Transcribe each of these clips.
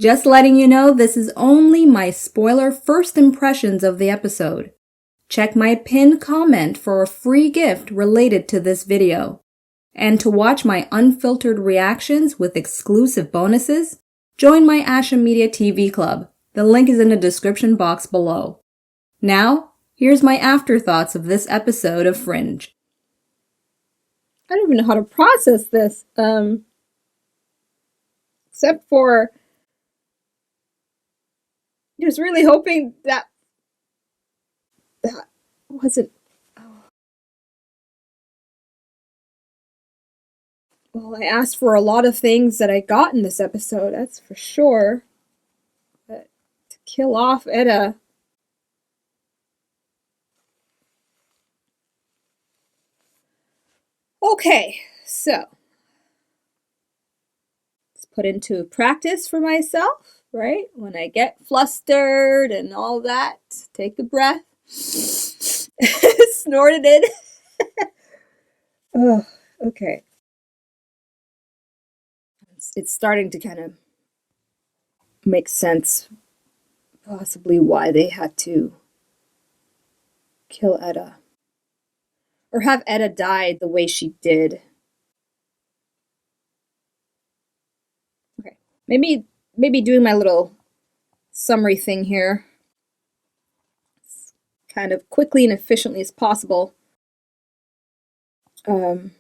Just letting you know this is only my spoiler first impressions of the episode. Check my pinned comment for a free gift related to this video. And to watch my unfiltered reactions with exclusive bonuses, join my Asha Media TV Club. The link is in the description box below. Now, here's my afterthoughts of this episode of Fringe. I don't even know how to process this, except for just really hoping that wasn't. Oh. Well, I asked for a lot of things that I got in this episode, that's for sure. But to kill off Etta. Okay, so let's put into practice for myself, right? When I get flustered and all that, take a breath, snort it in. Oh, okay. It's starting to kind of make sense, possibly why they had to kill Etta. Or have Etta die the way she did. Okay, maybe doing my little summary thing here, as kind of quickly and efficiently as possible, will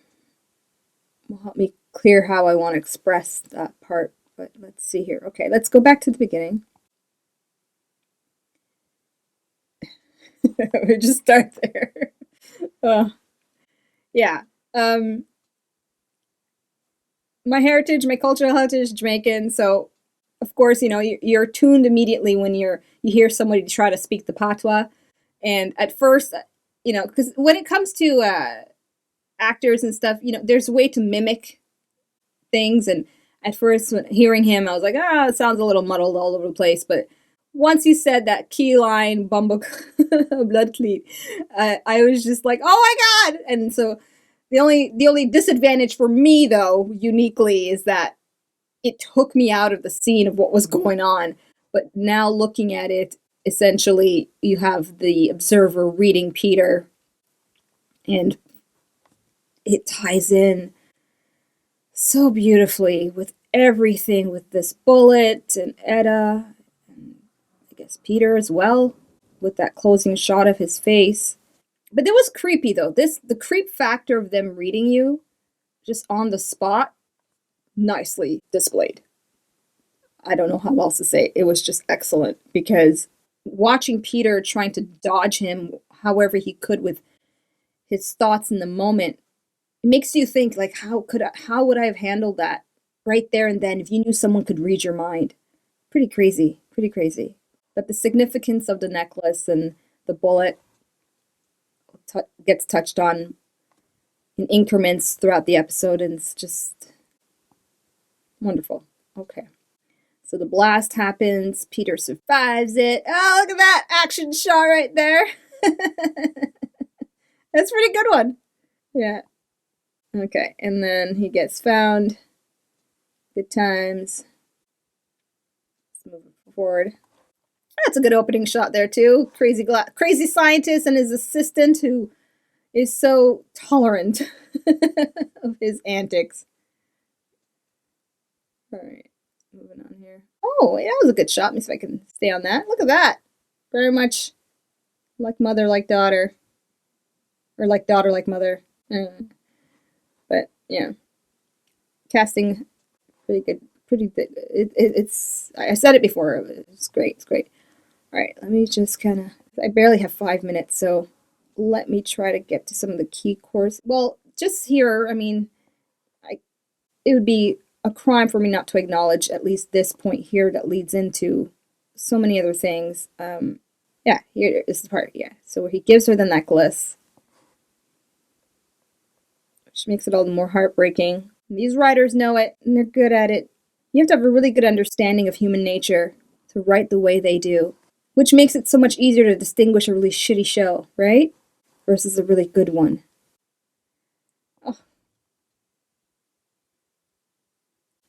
help me clear how I want to express that part. But let's see here. Okay, let's go back to the beginning. We just start there. Yeah. My heritage, my cultural heritage, Jamaican. So, of course, you know, you're tuned immediately when you hear somebody try to speak the patois. And at first, you know, because when it comes to actors and stuff, you know, there's a way to mimic things. And at first, when hearing him, I was like, it sounds a little muddled all over the place. But once he said that key line, Bumbo blood cleat, I was just like, oh my God. And so the only disadvantage for me, though, uniquely, is that it took me out of the scene of what was going on. But now looking at it, essentially, you have the observer reading Peter, and it ties in so beautifully with everything, with this bullet and Etta, and I guess Peter as well, with that closing shot of his face. But it was creepy, though. The creep factor of them reading you just on the spot, nicely displayed. I don't know how else to say it. It was just excellent, because watching Peter trying to dodge him however he could with his thoughts in the moment, it makes you think, like, how would I have handled that right there and then if you knew someone could read your mind? Pretty crazy. But the significance of the necklace and the bullet gets touched on in increments throughout the episode, and it's just wonderful. Okay. So the blast happens. Peter survives it. Oh, look at that action shot right there. That's a pretty good one. Yeah. Okay. And then he gets found. Good times. Let's move forward. That's a good opening shot there, too. Crazy scientist and his assistant, who is so tolerant of his antics. All right. Moving on here. Oh, yeah, that was a good shot. Let me see if I can stay on that. Look at that. Very much like mother, like daughter. Or like daughter, like mother. But, yeah. Casting, pretty good. It's, I said it before. It's great. All right, let me just kind of, I barely have 5 minutes, so let me try to get to some of the key cores. Well, just here, I mean, it would be a crime for me not to acknowledge at least this point here that leads into so many other things. Yeah, here is the part, yeah. So where he gives her the necklace, which makes it all the more heartbreaking. And these writers know it, and they're good at it. You have to have a really good understanding of human nature to write the way they do, which makes it so much easier to distinguish a really shitty show, right? Versus a really good one. Oh.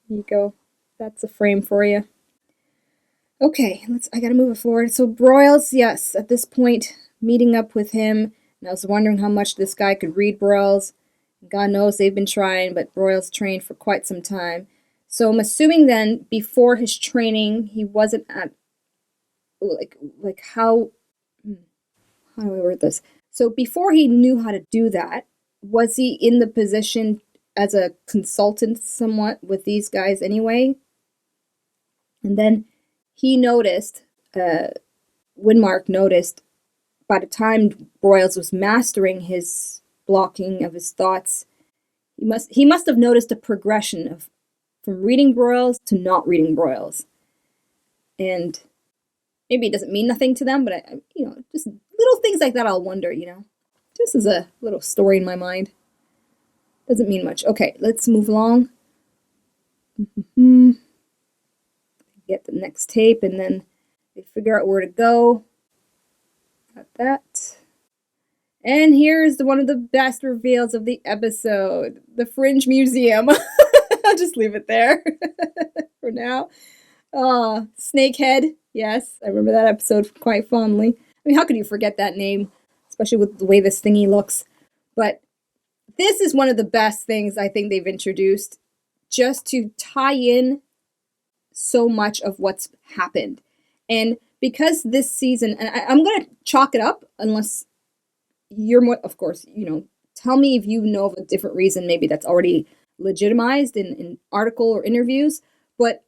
Here you go. That's a frame for you. Okay, I gotta move it forward. So Broyles, yes, at this point, meeting up with him, and I was wondering how much this guy could read Broyles. God knows they've been trying, but Broyles trained for quite some time. So I'm assuming then, before his training, he wasn't at, like how do I word this? So before he knew how to do that, was he in the position as a consultant somewhat with these guys anyway? And then he noticed, Winmark noticed, by the time Broyles was mastering his blocking of his thoughts, he must have noticed a progression of from reading Broyles to not reading Broyles. And maybe it doesn't mean nothing to them, but just little things like that I'll wonder, Just as a little story in my mind. Doesn't mean much. Okay, let's move along. Get the next tape, and then they figure out where to go. Got that. And here's one of the best reveals of the episode. The Fringe Museum. I'll just leave it there for now. Snakehead. Yes, I remember that episode quite fondly. I mean, how could you forget that name? Especially with the way this thingy looks. But this is one of the best things I think they've introduced, just to tie in so much of what's happened. And because this season, and I'm going to chalk it up, unless you're more, of course, tell me if you know of a different reason, maybe that's already legitimized in article or interviews. But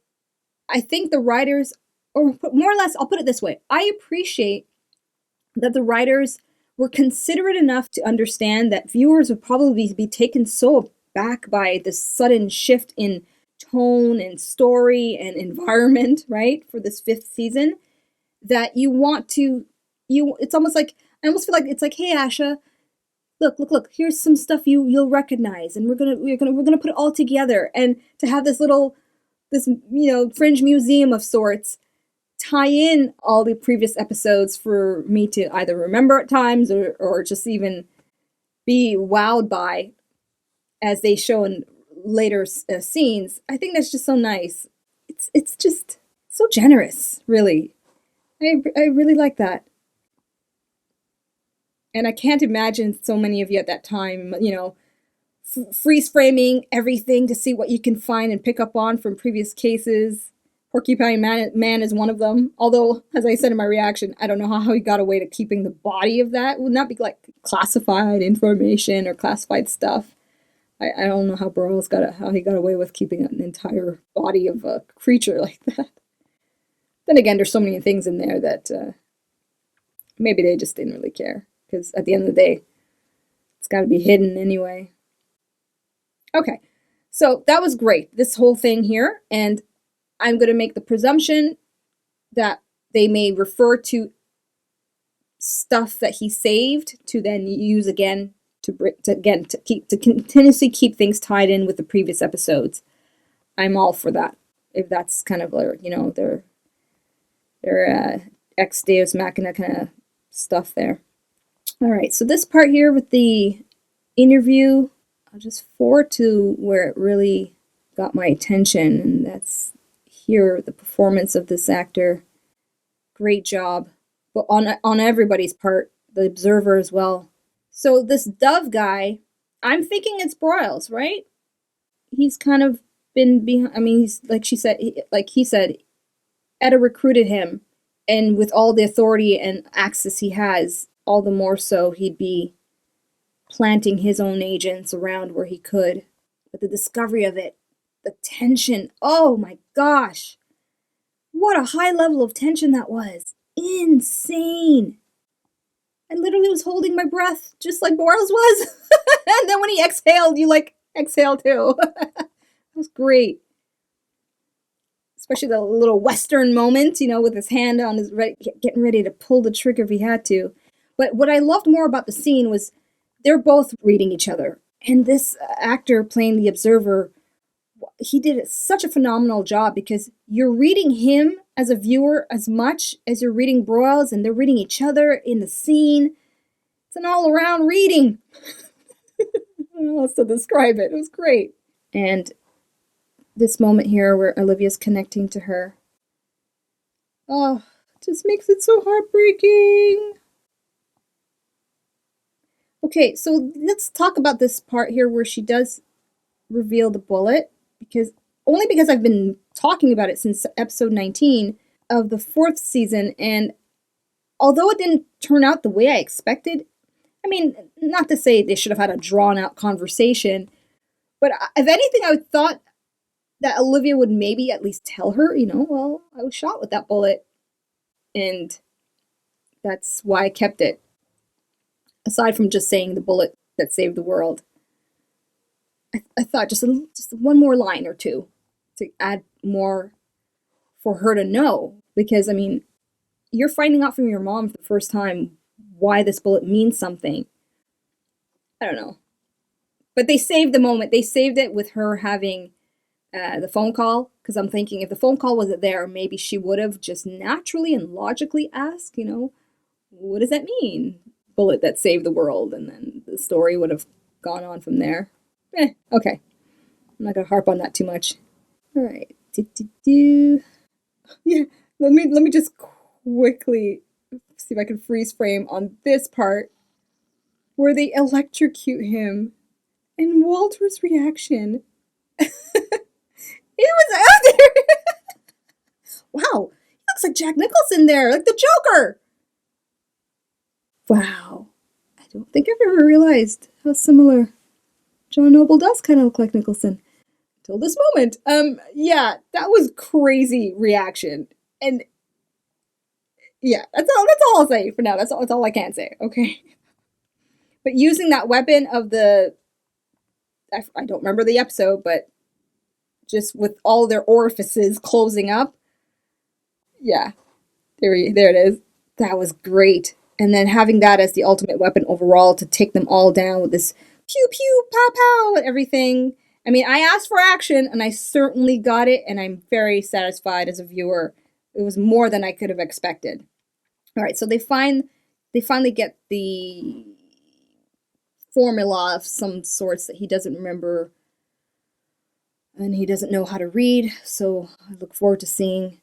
I think the writers, or more or less, I'll put it this way, I appreciate that the writers were considerate enough to understand that viewers would probably be taken so aback by this sudden shift in tone and story and environment, right, for this 5th season, that it's almost like, I almost feel like it's like, hey, Asha, look, here's some stuff you'll recognize, and we're gonna put it all together, and to have this Fringe museum of sorts tie in all the previous episodes for me to either remember at times or just even be wowed by as they show in later scenes. I think that's just so nice. It's just so generous, really. I really like that. And I can't imagine so many of you at that time, freeze framing everything to see what you can find and pick up on from previous cases. Porcupine Man is one of them. Although, as I said in my reaction, I don't know how he got away to keeping the body of that. It would not be like classified information or classified stuff. I don't know how how he got away with keeping an entire body of a creature like that. Then again, there's so many things in there that maybe they just didn't really care. Because at the end of the day, it's got to be hidden anyway. Okay, so that was great, this whole thing here. And I'm going to make the presumption that they may refer to stuff that he saved to then use again to continuously keep things tied in with the previous episodes. I'm all for that. If that's kind of their ex Deus Machina kind of stuff there. All right, so this part here with the interview, I'll just forward to where it really got my attention, and that's here, the performance of this actor. Great job, but on everybody's part, the observer as well. So this Dove guy, I'm thinking it's Broyles, right? He's kind of been behind. I mean, he's he said, Etta recruited him, and with all the authority and access he has, all the more so he'd be planting his own agents around where he could. But the discovery of it, the tension, oh my gosh, what a high level of tension that was. Insane. I literally was holding my breath just like Broyles was. And then when he exhaled, you exhale too. That was great. Especially the little Western moment, with his hand on his getting ready to pull the trigger if he had to. But what I loved more about the scene was they're both reading each other. And this actor playing the observer, he did such a phenomenal job, because you're reading him as a viewer as much as you're reading Broyles, and they're reading each other in the scene. It's an all-around reading. I don't know how else to describe it. It was great. And this moment here where Olivia's connecting to her, Oh, it just makes it so heartbreaking. Okay, so let's talk about this part here where she does reveal the bullet, because I've been talking about it since episode 19 of the 4th season, and although it didn't turn out the way I expected, I mean, not to say they should have had a drawn out conversation, but if anything, I thought that Olivia would maybe at least tell her, well, I was shot with that bullet, and that's why I kept it. Aside from just saying the bullet that saved the world, I thought just one more line or two to add more for her to know. Because, I mean, you're finding out from your mom for the first time why this bullet means something. I don't know. But they saved the moment. They saved it with her having the phone call. Because I'm thinking if the phone call wasn't there, maybe she would have just naturally and logically asked, what does that mean? Bullet that saved the world. And then the story would have gone on from there. Okay. I'm not going to harp on that too much. All right. Yeah, let me just quickly see if I can freeze frame on this part where they electrocute him and Walter's reaction. He was out there. Wow, he looks like Jack Nicholson there, like the Joker. Wow, I don't think I've ever realized how similar John Noble does kind of look like Nicholson till this moment. Yeah, that was crazy reaction, and yeah, that's all I'll say for now. That's all I can say. Okay, but using that weapon of I don't remember the episode, but just with all their orifices closing up. Yeah, there it is. That was great. And then having that as the ultimate weapon overall to take them all down with this pew pew pow pow and everything. I mean, I asked for action and I certainly got it, and I'm very satisfied as a viewer. It was more than I could have expected. All right, so they finally get the formula of some sorts that he doesn't remember and he doesn't know how to read, so I look forward to seeing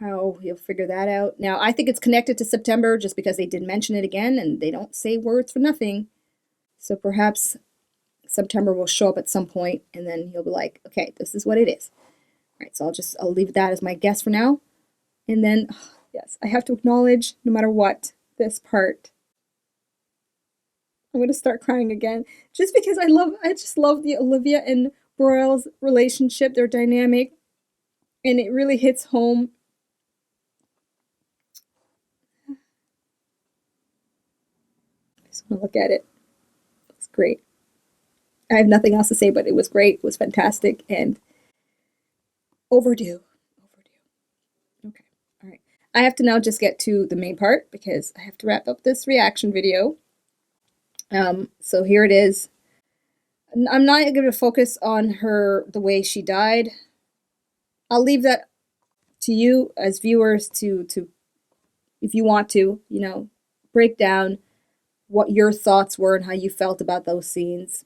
how he'll figure that out. Now, I think it's connected to September just because they did mention it again, and they don't say words for nothing. So perhaps September will show up at some point, and then he'll be like, okay, this is what it is. All right, so I'll leave that as my guess for now. And then, yes, I have to acknowledge, no matter what, this part. I'm going to start crying again, just because I just love the Olivia and Broyles relationship, their dynamic, and it really hits home. I just want to look at it. It's great. I have nothing else to say, but it was great. It was fantastic and overdue. Okay. All right. I have to now just get to the main part because I have to wrap up this reaction video. So here it is. I'm not going to focus on the way she died. I'll leave that to you as viewers to if you want to, break down what your thoughts were and how you felt about those scenes.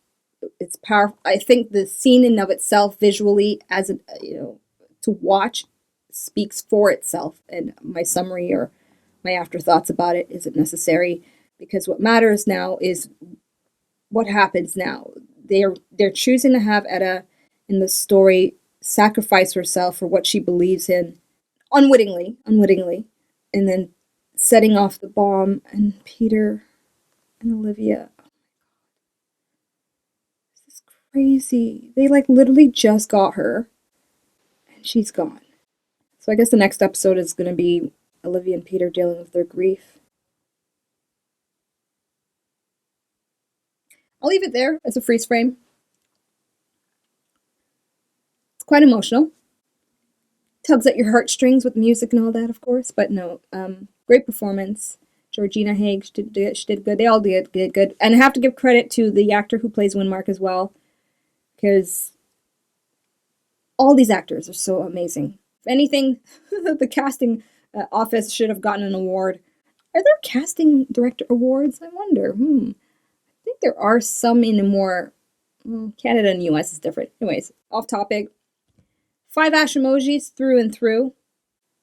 It's powerful. I think the scene in of itself visually to watch speaks for itself, and my summary or my afterthoughts about it isn't necessary, because what matters now is what happens now. They're choosing to have Etta in the story sacrifice herself for what she believes in, unwittingly, and then setting off the bomb, and Peter and Olivia. This is crazy. They literally just got her, and she's gone. So I guess the next episode is going to be Olivia and Peter dealing with their grief. I'll leave it there as a freeze frame. It's quite emotional. Tugs at your heartstrings with music and all that, of course. But no, great performance. Georgina Haig, she did good. They all did good. And I have to give credit to the actor who plays Windmark as well, because all these actors are so amazing. If anything, the casting office should have gotten an award. Are there casting director awards? I wonder. I think there are some in more. Canada and US is different. Anyways, off topic. 5 Ashamojis through and through.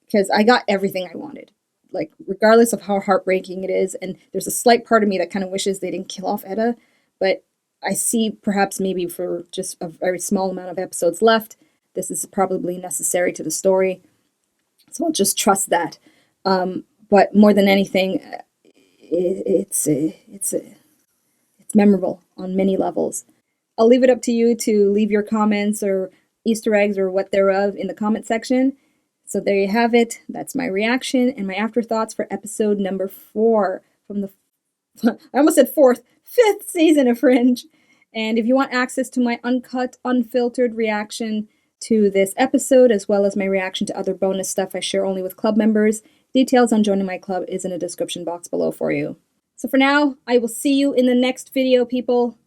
because I got everything I wanted. Like, regardless of how heartbreaking it is, and there's a slight part of me that kind of wishes they didn't kill off Etta, but I see perhaps maybe for just a very small amount of episodes left, this is probably necessary to the story. So I'll just trust that. But more than anything, it's memorable on many levels. I'll leave it up to you to leave your comments or Easter eggs or what thereof in the comment section. So there you have it. That's my reaction and my afterthoughts for episode number 4 from the, I almost said 5th season of Fringe. And if you want access to my uncut, unfiltered reaction to this episode, as well as my reaction to other bonus stuff I share only with club members, details on joining my club is in a description box below for you. So for now, I will see you in the next video, people.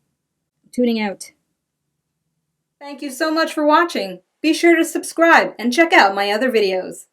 I'm tuning out. Thank you so much for watching. Be sure to subscribe and check out my other videos.